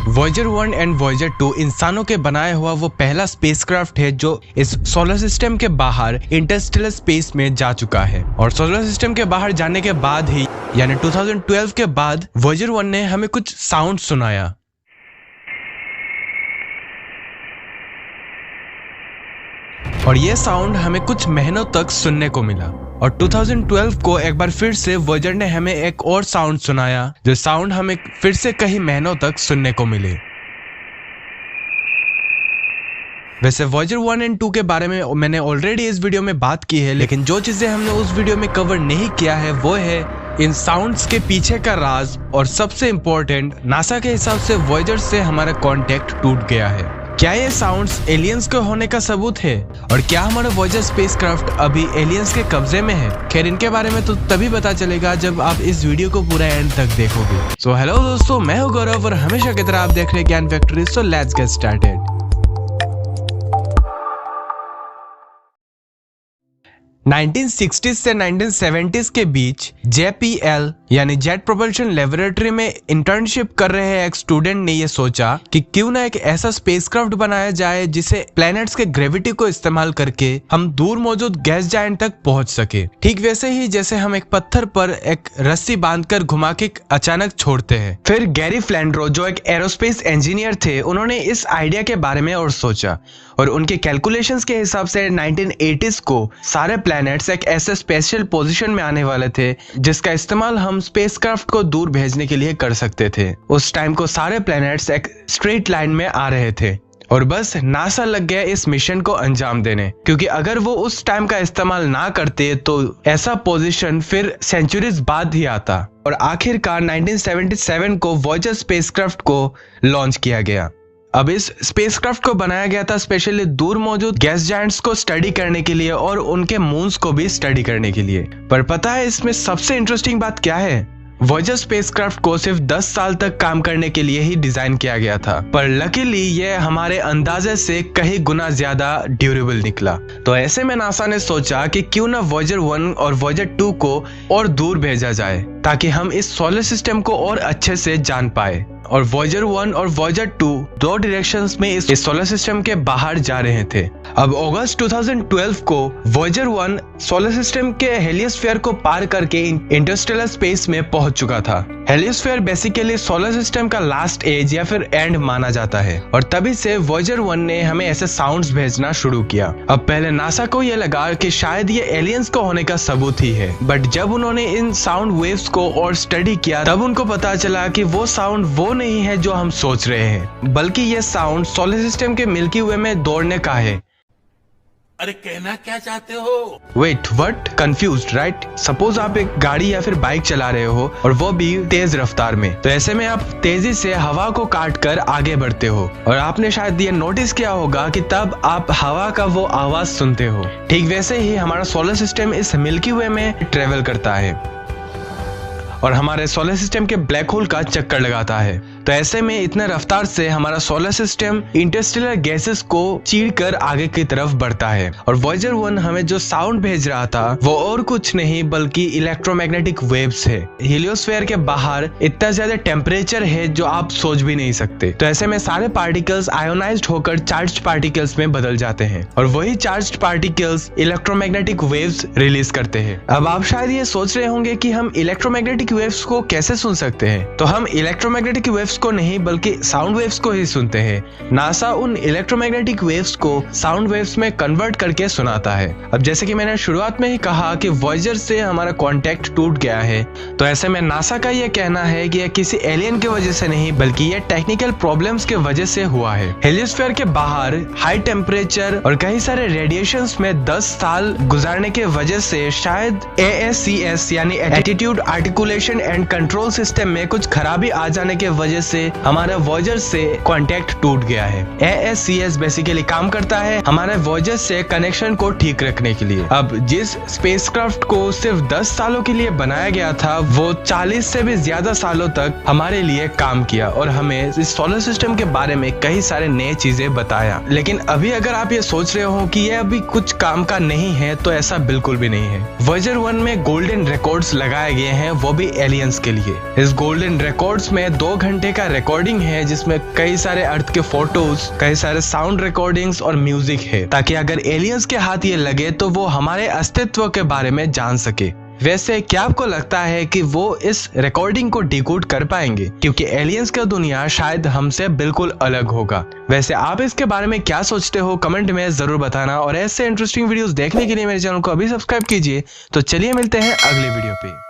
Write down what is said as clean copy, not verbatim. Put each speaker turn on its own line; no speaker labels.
Voyager 1 and Voyager 2 इंसानों के बनाया हुआ वो पहला स्पेसक्राफ्ट है जो इस सोलर सिस्टम के बाहर इंटरस्टेलर स्पेस में जा चुका है। और सोलर सिस्टम के बाहर जाने के बाद ही यानी 2012 के बाद वॉयेजर 1 ने हमें कुछ साउंड सुनाया। और ये साउंड हमें कुछ महीनों तक सुनने को मिला। और 2012 को एक बार फिर से वॉयेजर ने हमें एक और साउंड सुनाया, जो साउंड हमें फिर से कई महीनों तक सुनने को मिले। वैसे वॉयेजर 1 एंड 2 के बारे में मैंने ऑलरेडी इस वीडियो में बात की है, लेकिन जो चीजें हमने उस वीडियो में कवर नहीं किया है वो है इन साउंड्स के पीछे का राज। और सबसे इम्पोर्टेंट, नासा के हिसाब से वॉयेजर से हमारा कॉन्टेक्ट टूट गया है। क्या ये साउंड्स एलियंस के होने का सबूत है? और क्या हमारा वॉयेजर स्पेसक्राफ्ट अभी एलियंस के कब्जे में है? खैर, इनके बारे में तो तभी पता चलेगा जब आप इस वीडियो को पूरा एंड तक देखोगे। सो हेलो दोस्तों, मैं हूं गौरव और हमेशा की तरह आप देख रहे हैं ज्ञान factory. So let's get started. 1960s से 1970s के बीच JPL यानी जेट प्रोपल्शन लेबोरेटरी में इंटर्नशिप कर रहे एक स्टूडेंट ने यह सोचा कि क्यों ना एक ऐसा स्पेसक्राफ्ट बनाया जाए जिसे प्लैनेट्स के ग्रेविटी को इस्तेमाल करके हम दूर मौजूद गैस जायंट तक पहुंच सके। ठीक वैसे ही जैसे हम एक पत्थर पर एक रस्सी बांधकर घुमा के अचानक छोड़ते हैं। फिर गैरी फ्लैंड्रो, जो एक एरोस्पेस इंजीनियर थे, उन्होंने इस आइडिया के बारे में और सोचा। और उनके कैलकुलेशंस के हिसाब से 1980s को सारे प्लैनेट्स एक ऐसे स्पेशल पोजीशन में आने वाले थे जिसका इस्तेमाल हम स्पेसक्राफ्ट को दूर भेजने के लिए कर सकते थे। उस टाइम को सारे प्लैनेट्स एक स्ट्रेट लाइन में आ रहे थे और बस नासा लग गया इस मिशन को अंजाम देने, क्योंकि अगर वो उस टाइम का इस्तेमाल ना करते तो ऐसा पोजीशन फिर सेंचुरीज बाद ही आता। और आखिरकार 1977 को वॉयेजर स्पेसक्राफ्ट को लॉन्च किया गया। अब इस स्पेसक्राफ्ट को बनाया गया था स्पेशली दूर मौजूद गैस जायंट्स को स्टडी करने के लिए और उनके मून्स को भी स्टडी करने के लिए। पर पता है इसमें सबसे इंटरेस्टिंग बात क्या है? वॉयेजर स्पेसक्राफ्ट को सिर्फ 10 साल तक काम करने के लिए ही डिजाइन किया गया था, पर लकीली ये हमारे अंदाजे से कई गुना ज्यादा ड्यूरेबल निकला। तो ऐसे में नासा ने सोचा कि क्यों ना वॉयेजर 1 और वॉयेजर 2 को और दूर भेजा जाए ताकि हम इस सोलर सिस्टम को और अच्छे से जान पाए। और वॉयेजर 1 और वॉयेजर 2 दो डायरेक्शंस में इस सोलर सिस्टम के बाहर जा रहे थे। अब अगस्त 2012 को वॉयेजर 1 सोलर सिस्टम के हेलियोस्फीयर को पार करके इंटरस्टेलर स्पेस में पहुंच चुका था। हेलियोस्फीयर बेसिकली सोलर सिस्टम का लास्ट एज या फिर एंड माना जाता है। और तभी से वॉयेजर 1 ने हमें ऐसे साउंड्स भेजना शुरू किया। अब पहले नासा को यह लगा कि शायद ये एलियंस को होने का सबूत ही है, बट जब उन्होंने इन साउंड वेव्स को और स्टडी किया तब उनको पता चला कि वो साउंड वो नहीं है जो हम सोच रहे हैं, बल्कि ये साउंड सोलर सिस्टम के मिल्की वे में दौड़ने का है।
अरे कहना क्या चाहते हो?
Wait, what? Confused, right? Suppose आप एक गाड़ी या फिर बाइक चला रहे हो और वो भी तेज रफ्तार में, तो ऐसे में आप तेजी से हवा को काट कर आगे बढ़ते हो और आपने शायद ये नोटिस किया होगा कि तब आप हवा का वो आवाज सुनते हो। ठीक वैसे ही हमारा सोलर सिस्टम इस मिल्की वे में ट्रेवल करता है और हमारे सोलर सिस्टम के ब्लैक होल का चक्कर लगाता है। तो ऐसे में इतने रफ्तार से हमारा सोलर सिस्टम इंटरस्टेलर गैसेस को चीरकर आगे की तरफ बढ़ता है। और वॉयेजर 1 हमें जो साउंड भेज रहा था वो और कुछ नहीं बल्कि इलेक्ट्रोमैग्नेटिक वेव्स है। हेलियोस्फीयर के बाहर इतना ज्यादा टेम्परेचर है जो आप सोच भी नहीं सकते। तो ऐसे में सारे पार्टिकल्स आयोनाइज्ड होकर चार्ज्ड पार्टिकल्स में बदल जाते हैं और वही charged particles electromagnetic waves release करते हैं। अब आप शायद ये सोच रहे होंगे कि हम इलेक्ट्रोमैग्नेटिक वेव्स को कैसे सुन सकते हैं? तो हम इलेक्ट्रोमैग्नेटिक वेव्स को नहीं बल्कि साउंड वेव्स को ही सुनते हैं। नासा उन इलेक्ट्रोमैग्नेटिक वेव्स को साउंड वेव्स में कन्वर्ट करके सुनाता है। अब जैसे कि मैंने शुरुआत में ही कहा कि वॉयेजर से हमारा कांटेक्ट टूट गया है, तो ऐसे में नासा का यह कहना है कि यह किसी एलियन की वजह से नहीं बल्कि यह टेक्निकल प्रॉब्लम्स के वजह से हुआ है। हेलियोस्फीयर के बाहर हाई टेम्परेचर और कई सारे रेडिएशंस में 10 साल गुजारने के वजह से शायद ASCS यानी attitude articulation and control system में कुछ खराबी आ जाने के वजह से हमारा वॉयेजर से कांटेक्ट टूट गया है। ASCS बेसिकली काम करता है हमारे वॉयेजर से कनेक्शन को ठीक रखने के लिए। अब जिस स्पेसक्राफ्ट को सिर्फ 10 सालों के लिए बनाया गया था वो 40 से भी ज्यादा सालों तक हमारे लिए काम किया और हमें इस सोलर सिस्टम के बारे में कई सारे नए चीजें बताया। लेकिन अभी अगर आप ये सोच रहे हो कि ये अभी कुछ काम का नहीं है तो ऐसा बिल्कुल भी नहीं है। वॉयेजर 1 में गोल्डन रिकॉर्ड्स लगाए गए हैं, वो भी एलियंस के लिए। इस गोल्डन रिकॉर्ड्स में 2 घंटे का रिकॉर्डिंग है जिसमें कई सारे अर्थ के फोटोज, कई सारे साउंड रिकॉर्डिंग्स और म्यूजिक है, ताकि अगर एलियंस के हाथ ये लगे तो वो हमारे अस्तित्व के बारे में जान सके। वैसे क्या आपको लगता है कि वो इस रिकॉर्डिंग को डिकोड कर पाएंगे? क्योंकि एलियंस का दुनिया शायद हमसे बिल्कुल अलग होगा। वैसे आप इसके बारे में क्या सोचते हो कमेंट में जरूर बताना और ऐसे इंटरेस्टिंग वीडियोस देखने के लिए मेरे चैनल को अभी सब्सक्राइब कीजिए। तो चलिए मिलते हैं अगले वीडियो पे।